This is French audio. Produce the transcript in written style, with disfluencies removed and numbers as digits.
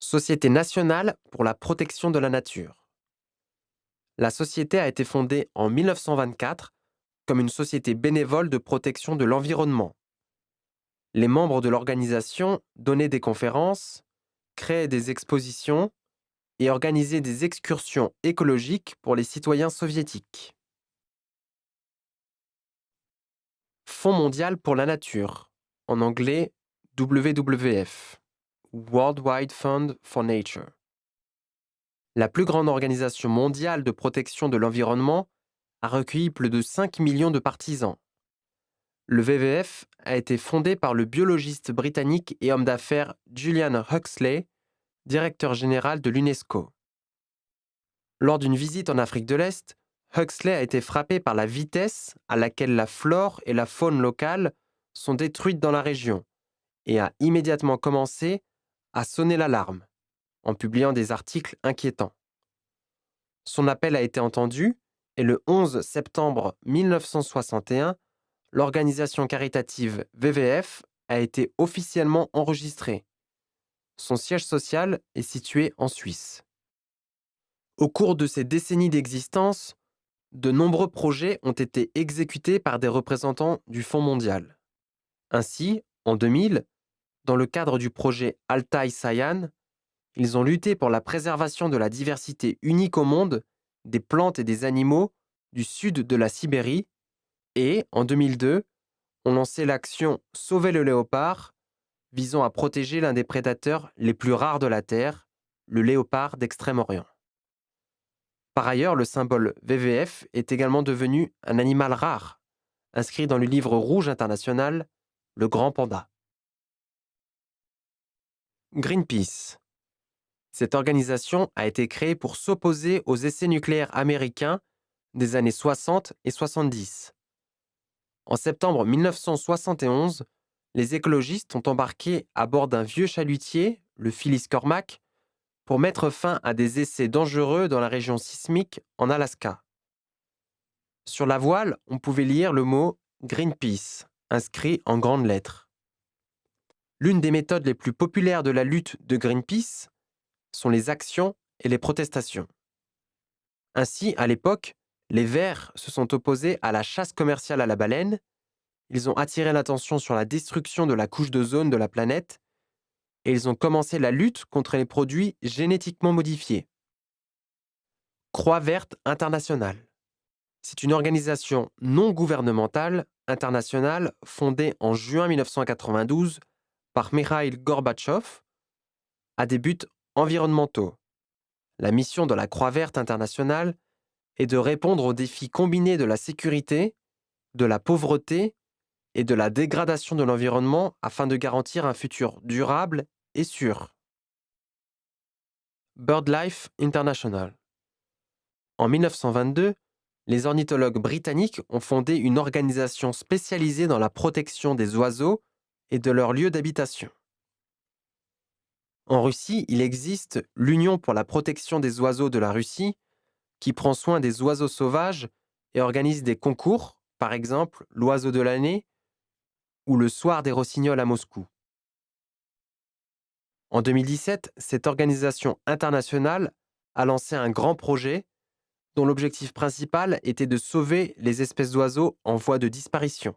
Société nationale pour la protection de la nature. La société a été fondée en 1924 comme une société bénévole de protection de l'environnement. Les membres de l'organisation donnaient des conférences, créaient des expositions et organisaient des excursions écologiques pour les citoyens soviétiques. Fonds mondial pour la nature, en anglais WWF, World Wide Fund for Nature. La plus grande organisation mondiale de protection de l'environnement a recueilli plus de 5 millions de partisans. Le WWF a été fondé par le biologiste britannique et homme d'affaires Julian Huxley, directeur général de l'UNESCO. Lors d'une visite en Afrique de l'Est, Huxley a été frappé par la vitesse à laquelle la flore et la faune locales sont détruites dans la région et a immédiatement commencé à sonner l'alarme en publiant des articles inquiétants. Son appel a été entendu et le 11 septembre 1961, l'organisation caritative WWF a été officiellement enregistrée. Son siège social est situé en Suisse. Au cours de ces décennies d'existence, de nombreux projets ont été exécutés par des représentants du Fonds mondial. Ainsi, en 2000, dans le cadre du projet Altai Sayan, ils ont lutté pour la préservation de la diversité unique au monde des plantes et des animaux du sud de la Sibérie et, en 2002, ont lancé l'action Sauver le léopard, visant à protéger l'un des prédateurs les plus rares de la Terre, le léopard d'Extrême-Orient. Par ailleurs, le symbole WWF est également devenu un animal rare, inscrit dans le livre rouge international, le grand panda. Greenpeace. Cette organisation a été créée pour s'opposer aux essais nucléaires américains des années 60 et 70. En septembre 1971, les écologistes ont embarqué à bord d'un vieux chalutier, le Phyllis Cormack, pour mettre fin à des essais dangereux dans la région sismique en Alaska. Sur la voile, on pouvait lire le mot Greenpeace, inscrit en grandes lettres. L'une des méthodes les plus populaires de la lutte de Greenpeace sont les actions et les protestations. Ainsi, à l'époque, les Verts se sont opposés à la chasse commerciale à la baleine, ils ont attiré l'attention sur la destruction de la couche d'ozone de la planète et ils ont commencé la lutte contre les produits génétiquement modifiés. Croix verte internationale. C'est une organisation non gouvernementale internationale fondée en juin 1992 par Mikhail Gorbatchev à des buts environnementaux. La mission de la Croix verte internationale est de répondre aux défis combinés de la sécurité, de la pauvreté et de la dégradation de l'environnement afin de garantir un futur durable et sûr. BirdLife International. En 1922, les ornithologues britanniques ont fondé une organisation spécialisée dans la protection des oiseaux et de leurs lieux d'habitation. En Russie, il existe l'Union pour la protection des oiseaux de la Russie, qui prend soin des oiseaux sauvages et organise des concours, par exemple l'oiseau de l'année ou le soir des rossignols à Moscou. En 2017, cette organisation internationale a lancé un grand projet dont l'objectif principal était de sauver les espèces d'oiseaux en voie de disparition.